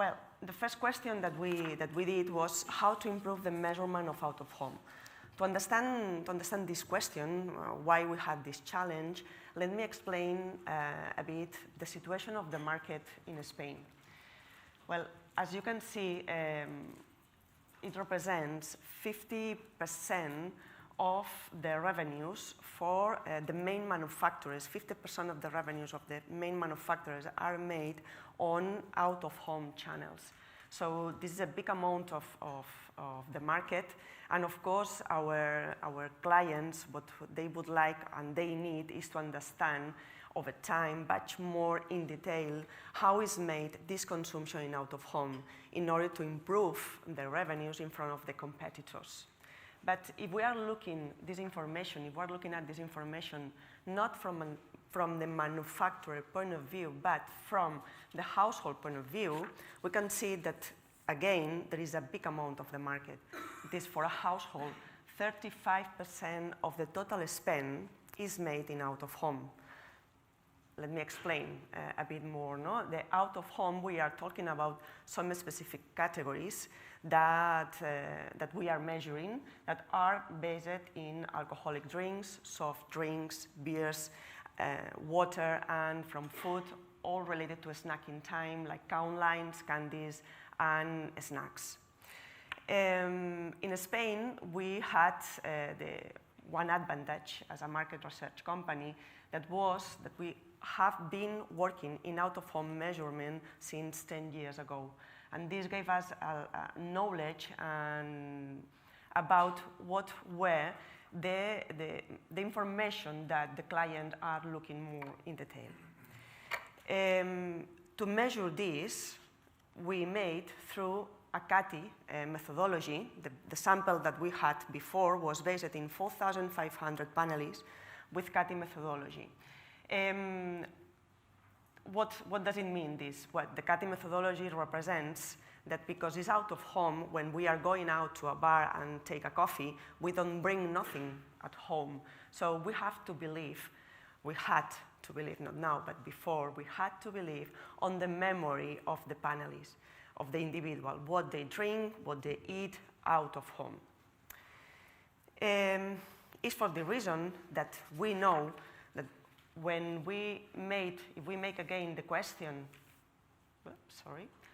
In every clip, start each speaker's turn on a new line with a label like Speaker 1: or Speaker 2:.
Speaker 1: Well, the first question that we did was how to improve the measurement of out-of-home. To understand this question, why we had this challenge, let me explain a bit the situation of the market in Spain. Well, as you can see, it represents 50% of the revenues for the main manufacturers. 50% of the revenues of the main manufacturers are made on out-of-home channels. So this is a big amount of the market. And of course, our clients, what they would like and they need is to understand over time, much more in detail, how is made this consumption in out-of-home in order to improve the revenues in front of the competitors. But if we are looking at this information not from the manufacturer point of view, but from the household point of view, we can see that, again, there is a big amount of the market. It is for a household, 35% of the total spend is made in out-of-home. Let me explain a bit more. No? The out-of-home, we are talking about some specific categories that we are measuring that are based in alcoholic drinks, soft drinks, beers, water, and from food, all related to snacking time, like count lines, candies, and snacks. In Spain, we had the one advantage as a market research company that was that we have been working in out-of-home measurement since 10 years ago. And this gave us knowledge about what were the information that the client are looking more in detail. To measure this, we made through a CATI methodology. The sample that we had before was based in 4,500 panelists with CATI methodology. What does it mean, this? What the CATI methodology represents that because it's out of home, when we are going out to a bar and take a coffee, we don't bring nothing at home. So we have to believe, we had to believe, not now, but before, we had to believe on the memory of the panelists, of the individual, what they drink, what they eat out of home. It's for the reason that we know that when if we make again the question,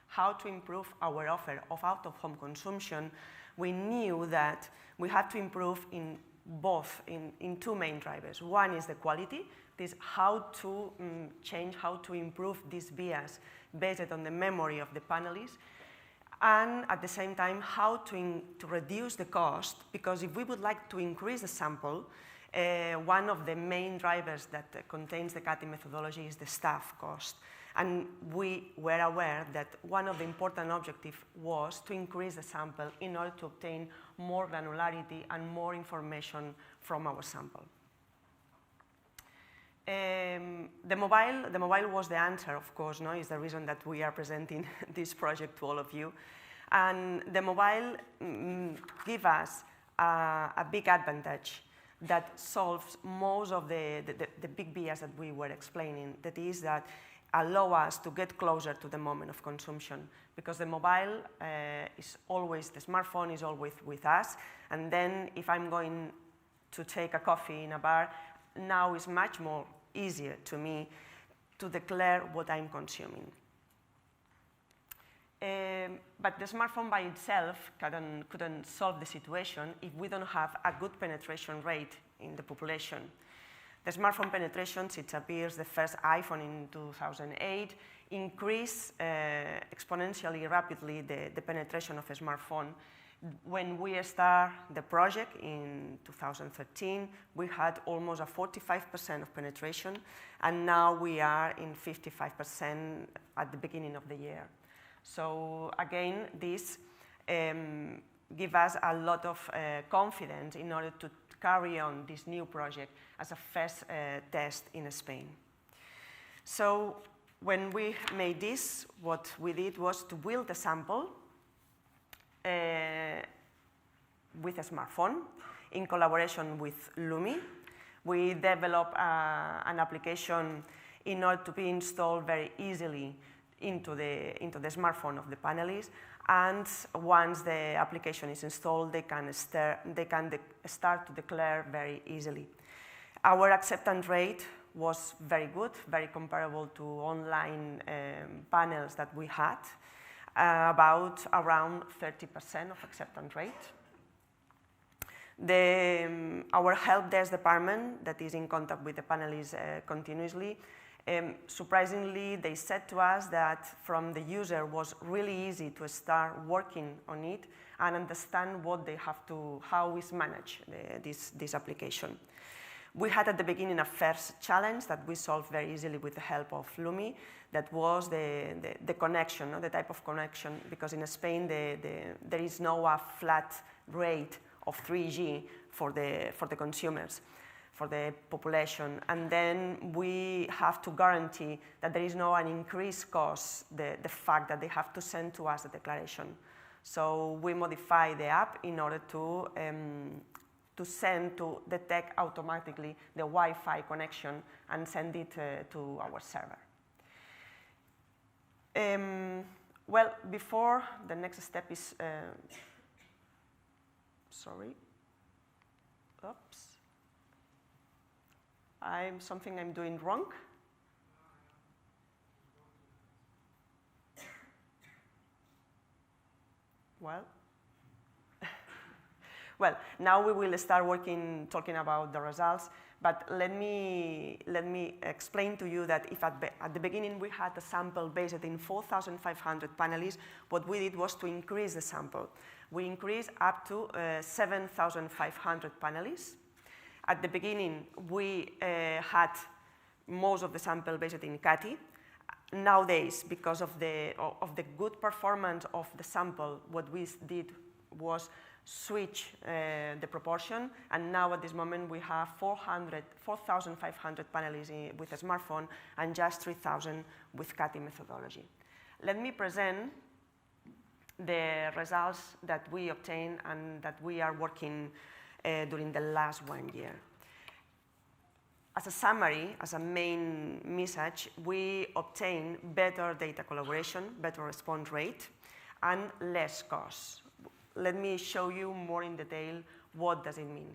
Speaker 1: how to improve our offer of out-of-home consumption, we knew that we had to improve in two main drivers. One is the quality, this how to change, how to improve this bias based on the memory of the panelists, and at the same time, how to reduce the cost, because if we would like to increase the sample, one of the main drivers that contains the CATI methodology is the staff cost. And we were aware that one of the important objectives was to increase the sample in order to obtain more granularity and more information from our sample. The mobile was the answer, of course, no? Is the reason that we are presenting this project to all of you. And the mobile gives us a big advantage that solves most of the big bias that we were explaining. That is that allow us to get closer to the moment of consumption, because the mobile is always, the smartphone is always with us, and then if I'm going to take a coffee in a bar, now it's much more easier to me to declare what I'm consuming. But the smartphone by itself couldn't solve the situation if we don't have a good penetration rate in the population. The smartphone penetration, since it appears the first iPhone in 2008, increased exponentially rapidly the penetration of a smartphone. When we started the project in 2013, we had almost a 45% of penetration, and now we are in 55% at the beginning of the year. So again, this gives us a lot of confidence in order to carry on this new project as a first test in Spain. So when we made this, what we did was to build a sample with a smartphone in collaboration with Lumi. We developed an application in order to be installed very easily into the smartphone of the panelists, and once the application is installed, they can start to declare very easily. Our acceptance rate was very good, very comparable to online panels that we had, around 30% of acceptance rate. Our help desk department that is in contact with the panelists continuously, surprisingly, they said to us that from the user was really easy to start working on it and understand what they have to, how is managed this application. We had at the beginning a first challenge that we solved very easily with the help of Lumi. That was the connection, the type of connection, because in Spain there is no flat rate of 3G for the consumers, for the population. And then we have to guarantee that there is no an increased cost, the fact that they have to send to us the declaration. So we modify the app in order to detect automatically the Wi-Fi connection and send it to our server. Well, before the next step is, sorry, oops, something I'm doing wrong. Well, now we will start talking about the results, but let me explain to you that if at the beginning we had a sample based in 4,500 panelists, what we did was to increase the sample. We increased up to 7,500 panelists. At the beginning, we had most of the sample based in CATI. Nowadays, because of the good performance of the sample, what we did was switch the proportion, and now at this moment we have 4,500 panelists with a smartphone and just 3,000 with CATI methodology. Let me present the results that we obtained and that we are working during the last 1 year. As a summary, as a main message, we obtain better data collaboration, better response rate, and less cost. Let me show you more in detail what does it mean.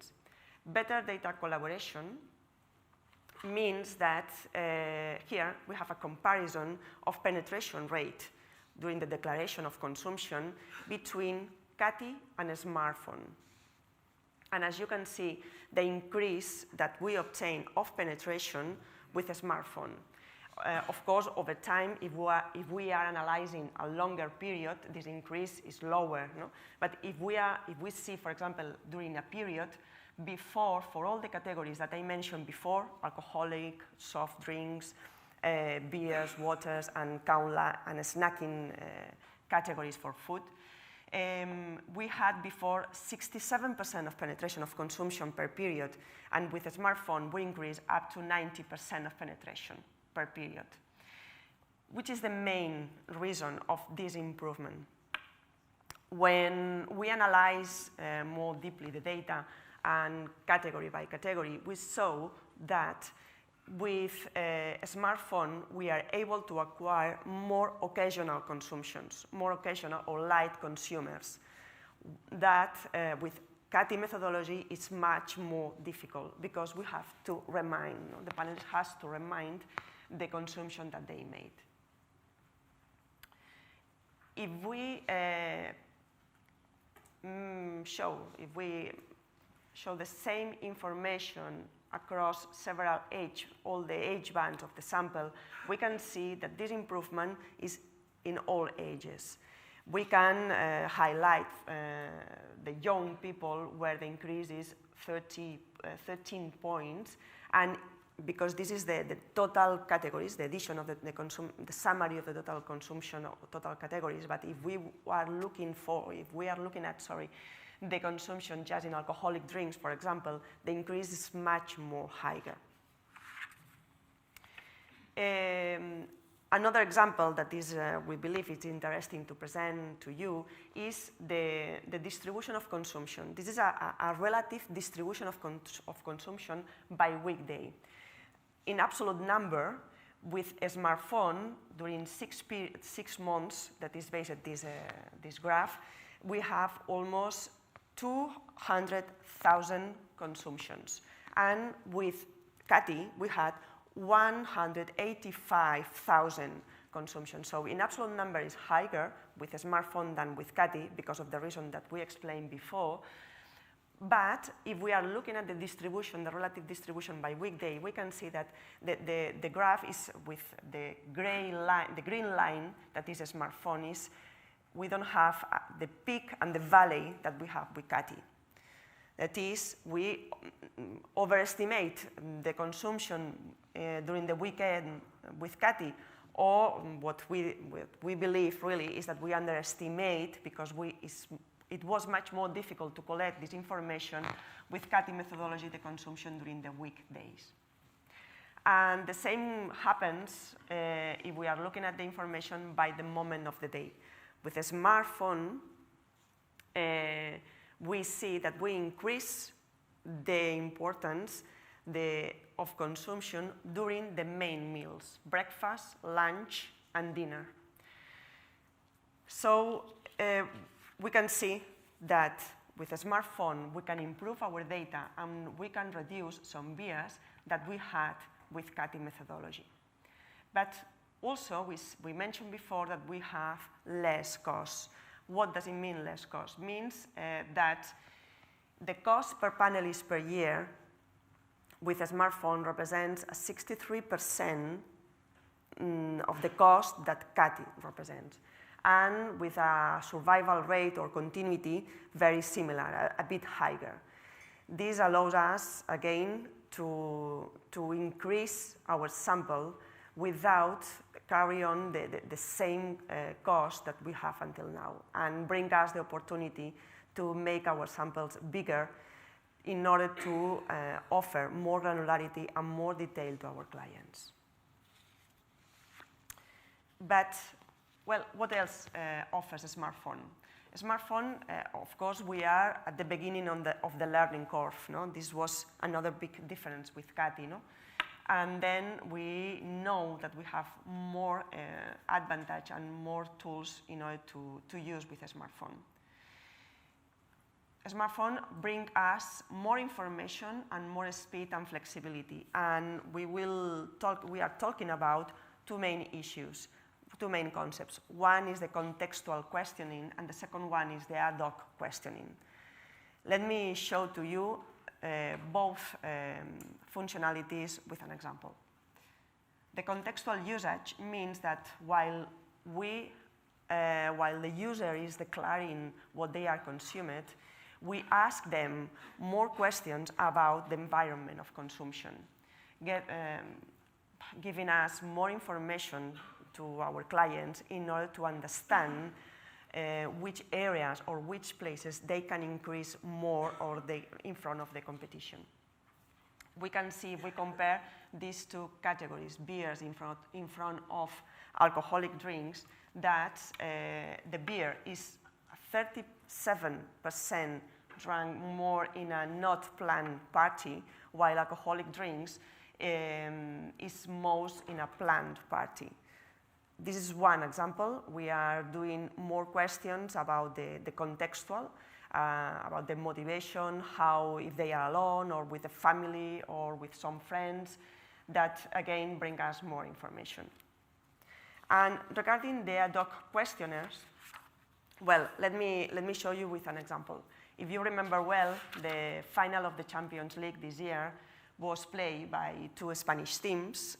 Speaker 1: Better data collaboration means that here we have a comparison of penetration rate during the declaration of consumption between CATI and a smartphone. And as you can see, the increase that we obtain of penetration with a smartphone. Of course, over time, if we are analyzing a longer period, this increase is lower. No? But if we see, for example, during a period before, for all the categories that I mentioned before, alcoholic, soft drinks, beers, waters, and kaula, and snacking categories for food, we had before 67% of penetration of consumption per period, and with a smartphone, we increased up to 90% of penetration per period, which is the main reason of this improvement. When we analyze more deeply the data and category by category, we saw that with a smartphone, we are able to acquire more occasional consumptions, more occasional or light consumers. That with CATI methodology is much more difficult because we have to remind, the panelist has to remind the consumption that they made. If we show the same information across all the age bands of the sample, we can see that this improvement is in all ages. We can highlight the young people where the increase is 13 points, and because this is the total categories, the addition of the summary of the total consumption of total categories. But if we are looking at the consumption just in alcoholic drinks, for example, the increase is much more higher. Another example that is, we believe it's interesting to present to you is the distribution of consumption. This is a relative distribution of consumption by weekday. In absolute number, with a smartphone, during 6 months, that is based on this graph, we have almost 200,000 consumptions. And with Cathy, we had 185,000 consumptions. So in absolute number, it's higher with a smartphone than with Cathy because of the reason that we explained before. But if we are looking at the distribution, the relative distribution by weekday, we can see that the graph is with the green line that is a smartphone is, we don't have the peak and the valley that we have with Cathy. That is, we overestimate the consumption during the weekend with Cathy, or what we believe really is that we underestimate because it was much more difficult to collect this information with Cathy methodology, the consumption during the weekdays. And the same happens if we are looking at the information by the moment of the day. With a smartphone, we see that we increase the importance of consumption during the main meals, breakfast, lunch, and dinner. So we can see that with a smartphone, we can improve our data and we can reduce some bias that we had with Cathy methodology. But also, we mentioned before that we have less costs. What does it mean, less cost? It means that the cost per panelist per year with a smartphone represents 63% of the cost that Cathy represents. And with a survival rate or continuity very similar, a bit higher. This allows us, again, to increase our sample without carry on the same cost that we have until now, and bring us the opportunity to make our samples bigger in order to offer more granularity and more detail to our clients. But, well, what else offers a smartphone? A smartphone, of course, we are at the beginning of the learning curve. No? This was another big difference with Cathy. No? And then we know that we have more advantage and more tools in order to use with a smartphone. A smartphone brings us more information and more speed and flexibility. And we are talking about two main issues, two main concepts. One is the contextual questioning, and the second one is the ad hoc questioning. Let me show to you both functionalities with an example. The contextual usage means that while the user is declaring what they are consuming, we ask them more questions about the environment of consumption, giving us more information to our clients in order to understand which areas or which places they can increase more or in front of the competition. We can see, if we compare these two categories, beers in front of alcoholic drinks, that the beer is 37% drank more in a not planned party, while alcoholic drinks is most in a planned party. This is one example. We are doing more questions about the contextual, about the motivation, how if they are alone or with a family or with some friends, that again bring us more information. And regarding the ad hoc questionnaires, well, let me show you with an example. If you remember well, the final of the Champions League this year was played by two Spanish teams,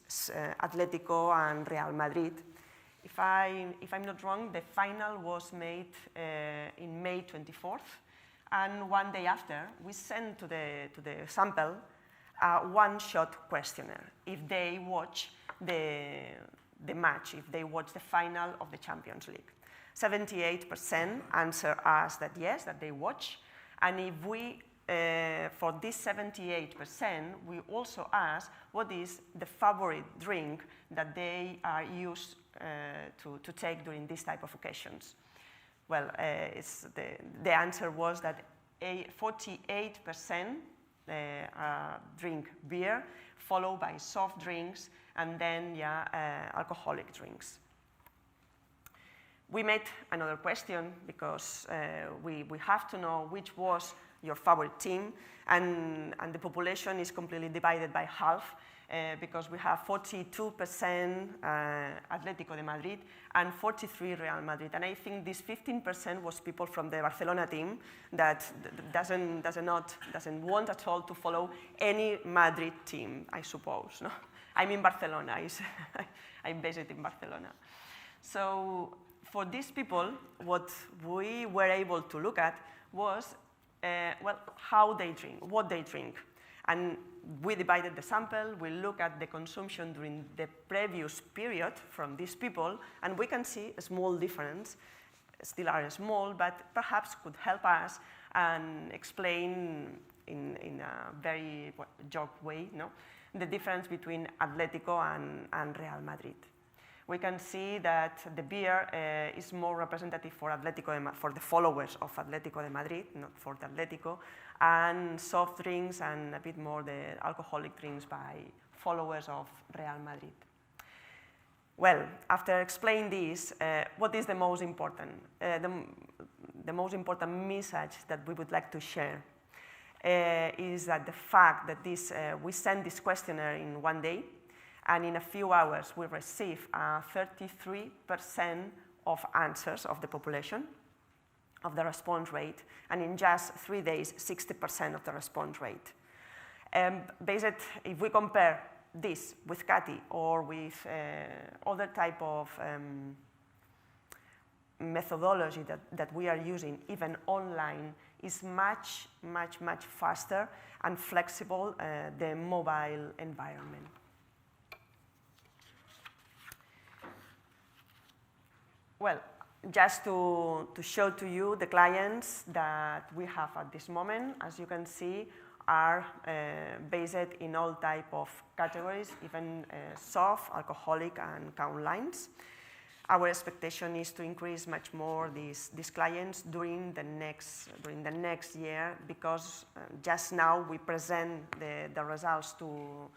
Speaker 1: Atletico and Real Madrid. If I'm not wrong, the final was made in May 24th, and one day after, we sent to the sample a one-shot questionnaire if they watch the match, if they watch the final of the Champions League. 78% answer us that yes, that they watch, and if we, for this 78%, we also ask what is the favorite drink that they are used to take during this type of occasions. Well, the answer was that 48% drink beer, followed by soft drinks, and then alcoholic drinks. We made another question because we have to know which was your favorite team, and the population is completely divided by half because we have 42% Atlético de Madrid and 43% Real Madrid. And I think this 15% was people from the Barcelona team that doesn't want at all to follow any Madrid team, I suppose. No? I'm in Barcelona. I'm based in Barcelona. So for these people, what we were able to look at was well, how they drink, what they drink. And we divided the sample, we look at the consumption during the previous period from these people, and we can see a small difference, still are small, but perhaps could help us and explain in a very joke way, no? The difference between Atlético and Real Madrid. We can see that the beer is more representative for for the followers of Atlético de Madrid, not for the Atlético, and soft drinks and a bit more the alcoholic drinks by followers of Real Madrid. Well, after explaining this, what is the most important? The most important message that we would like to share is that the fact that we sent this questionnaire in one day, and in a few hours we receive 33% of answers of the population, of the response rate, and in just 3 days, 60% of the response rate. If we compare this with Katy or with other type of methodology that we are using, even online, is much faster and flexible the mobile environment. Well, just to show to you the clients that we have at this moment, as you can see, are based in all type of categories, even soft, alcoholic, and count lines. Our expectation is to increase much more these clients during the next year, because just now we present the results to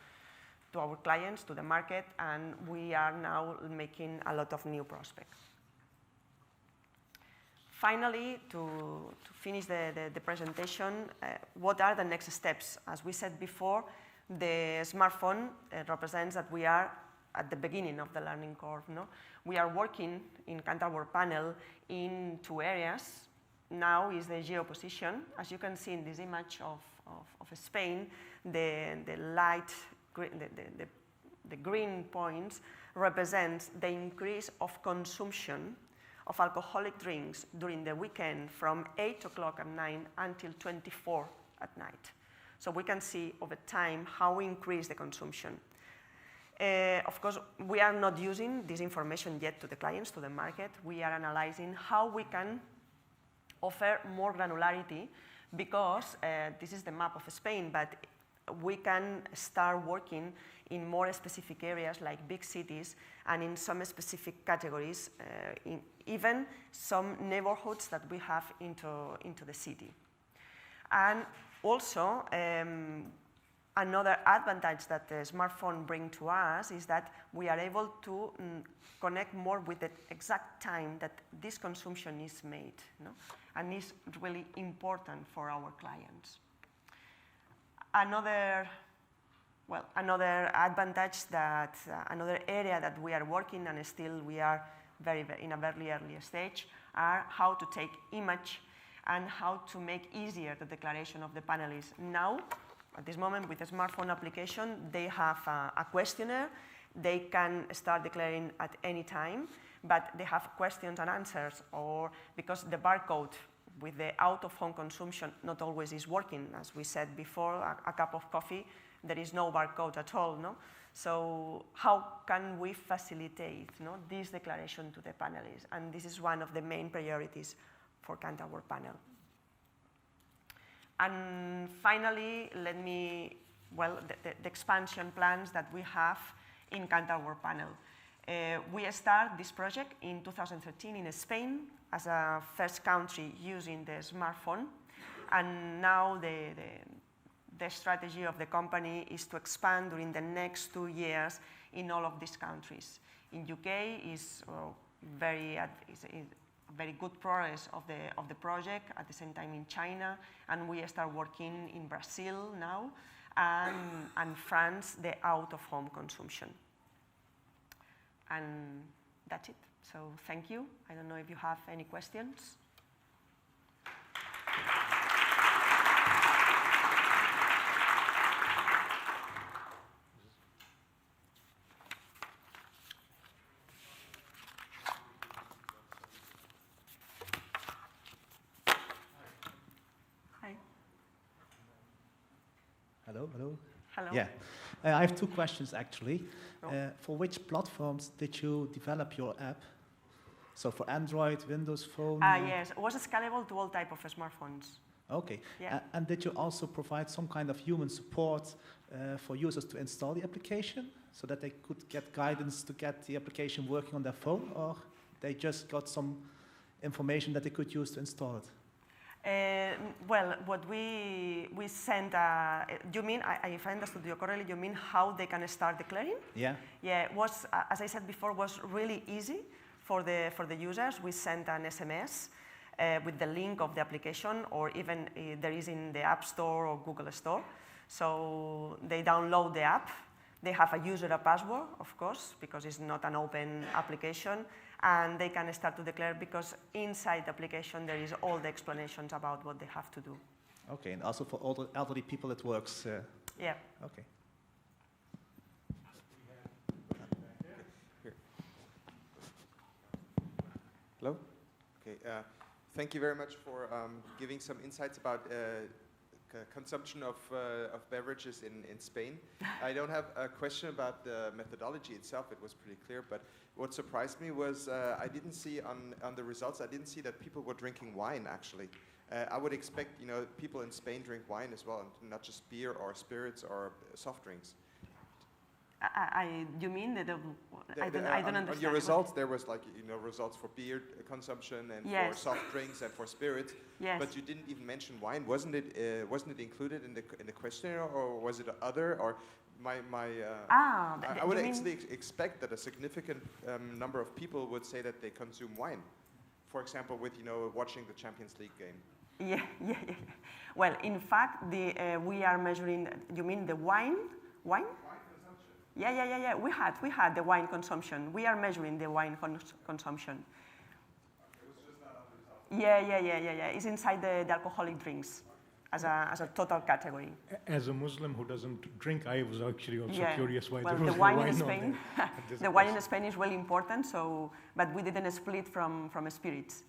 Speaker 1: our clients, to the market, and we are now making a lot of new prospects. Finally, to finish the presentation, what are the next steps? As we said before, the smartphone represents that we are at the beginning of the learning curve. No? We are working in Kantar Worldpanel in 2 areas. Now is the geoposition. As you can see in this image of Spain, the green points represent the increase of consumption of alcoholic drinks during the weekend from 8 o'clock at night until 24 at night. So we can see over time how we increase the consumption. Of course, we are not using this information yet to the clients, to the market. We are analyzing how we can offer more granularity, because this is the map of Spain, but we can start working in more specific areas like big cities and in some specific categories, even some neighborhoods that we have into the city. And also, another advantage that the smartphone brings to us is that we are able to connect more with the exact time that this consumption is made, no? And is really important for our clients. Another advantage that, another area that we are working, and still we are in a very early stage, are how to take image and how to make easier the declaration of the panelists. Now, at this moment, with the smartphone application, they have a questionnaire. They can start declaring at any time, but they have questions and answers, or because the barcode with the out-of-home consumption not always is working. As we said before, a cup of coffee, there is no barcode at all, no? So how can we facilitate, no, this declaration to the panelists? And this is one of the main priorities for Kantar Worldpanel. And finally, the expansion plans that we have in Kantar Worldpanel. We started this project in 2013 in Spain as a first country using the smartphone, and now the strategy of the company is to expand during the next 2 years in all of these countries. In UK is very good progress of the project, at the same time in China, and we start working in Brazil now, and France, the out-of-home consumption. And that's it. So thank you. I don't know if you have any questions.
Speaker 2: Hello, hello.
Speaker 1: Hello.
Speaker 2: Yeah, I have 2 questions actually. For which platforms did you develop your app? So for Android, Windows Phone?
Speaker 1: Yes, it was scalable to all type of smartphones.
Speaker 2: Okay.
Speaker 1: Yeah.
Speaker 2: And did you also provide some kind of human support for users to install the application so that they could get guidance to get the application working on their phone, or they just got some information that they could use to install it?
Speaker 1: Well, what we sent, you mean, if I understood you correctly, you mean how they can start declaring?
Speaker 2: Yeah.
Speaker 1: Yeah, it was, as I said before, was really easy for the users. We sent an SMS with the link of the application, or even there is in the App Store or Google Store. So they download the app. They have a user, a password, of course, because it's not an open application. And they can start to declare, because inside the application there is all the explanations about what they have to do.
Speaker 2: Okay, and also for all the elderly people it works?
Speaker 1: Yeah.
Speaker 2: Okay.
Speaker 3: Hello? Okay, thank you very much for giving some insights about consumption of beverages in Spain. I don't have a question about the methodology itself, it was pretty clear, but what surprised me was I didn't see on the results, I didn't see that people were drinking wine actually. I would expect, people in Spain drink wine as well, and not just beer or spirits or soft drinks.
Speaker 1: You mean that I don't understand.
Speaker 3: On your results, there was results for beer consumption and
Speaker 1: yes.
Speaker 3: for soft drinks and for spirits.
Speaker 1: Yes.
Speaker 3: But you didn't even mention wine. Wasn't it included in the questionnaire, or was it other? Or I would actually expect that a significant number of people would say that they consume wine. For example, with watching the Champions League game.
Speaker 1: Yeah. Well, in fact, we are measuring. You mean the wine? Wine? Yeah. We had the wine consumption. We are measuring the wine consumption.
Speaker 3: Okay, it was just not on the result.
Speaker 1: Yeah. It's inside the alcoholic drinks as a total category.
Speaker 4: As a Muslim who doesn't drink, I was actually also curious why there was
Speaker 1: the wine
Speaker 4: wine
Speaker 1: in Spain. The wine in Spain is really important. But we didn't split from spirits.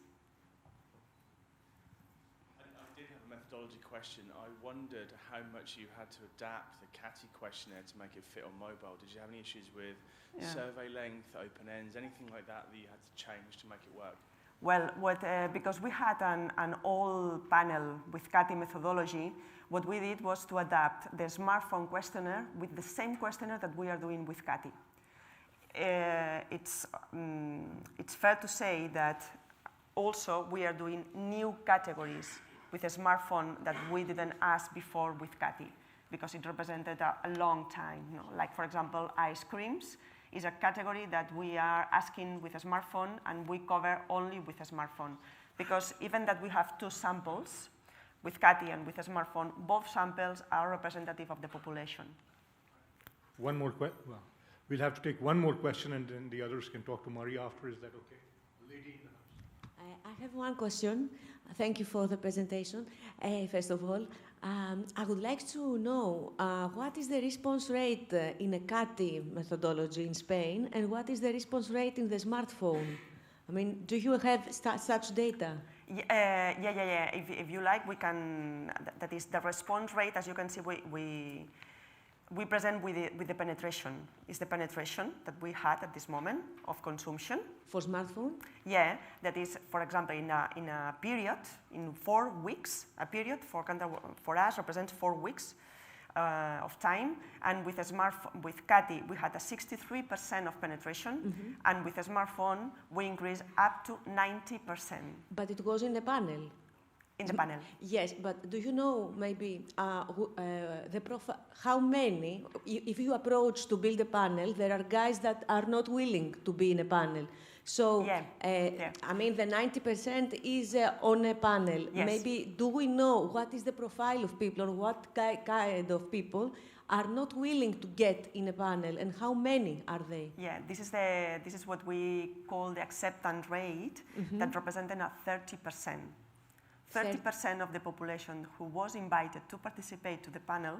Speaker 5: I did have a methodology question. I wondered how much you had to adapt the CATI questionnaire to make it fit on mobile. Did you have any issues with survey length, open ends, anything like that you had to change to make it work?
Speaker 1: Well, because we had an old panel with CATI methodology, what we did was to adapt the smartphone questionnaire with the same questionnaire that we are doing with CATI. It's fair to say that also we are doing new categories with a smartphone that we didn't ask before with CATI, because it represented a long time. Like, for example, ice creams is a category that we are asking with a smartphone, and we cover only with a smartphone. Because even that we have 2 samples, with CATI and with a smartphone, both samples are representative of the population.
Speaker 4: One more question. Well, we'll have to take one more question, and then the others can talk to Maria after. Is that okay? The lady in the house.
Speaker 6: I have one question. Thank you for the presentation. First of all, I would like to know what is the response rate in a CATI methodology in Spain, and what is the response rate in the smartphone? I mean, do you have such data?
Speaker 1: Yeah. If you like, we can. That is the response rate. As you can see, we present with the penetration. It's the penetration that we had at this moment of consumption.
Speaker 6: For smartphone?
Speaker 1: Yeah, that is, for example, in a period, in 4 weeks, a period for us represents 4 weeks of time, and with CATI we had a 63% of penetration, and with a smartphone we increased up to 90%.
Speaker 6: But it was in the panel.
Speaker 1: In the panel.
Speaker 6: Yes, but do you know maybe how many, if you approach to build a panel, there are guys that are not willing to be in a panel. So, I mean, the 90% is on a panel.
Speaker 1: Yes.
Speaker 6: Maybe do we know what is the profile of people or what kind of people are not willing to get in a panel and how many are they?
Speaker 1: Yeah, this is what we call the acceptance rate that represented a 30%. 30% of the population who was invited to participate to the panel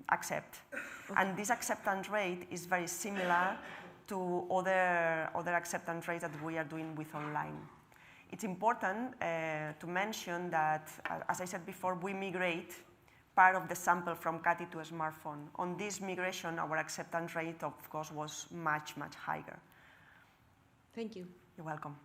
Speaker 1: accept. Okay. And this acceptance rate is very similar to other acceptance rates that we are doing with online. It's important to mention that, as I said before, we migrate part of the sample from CATI to a smartphone. On this migration, our acceptance rate, of course, was much, much higher.
Speaker 6: Thank you.
Speaker 1: You're welcome.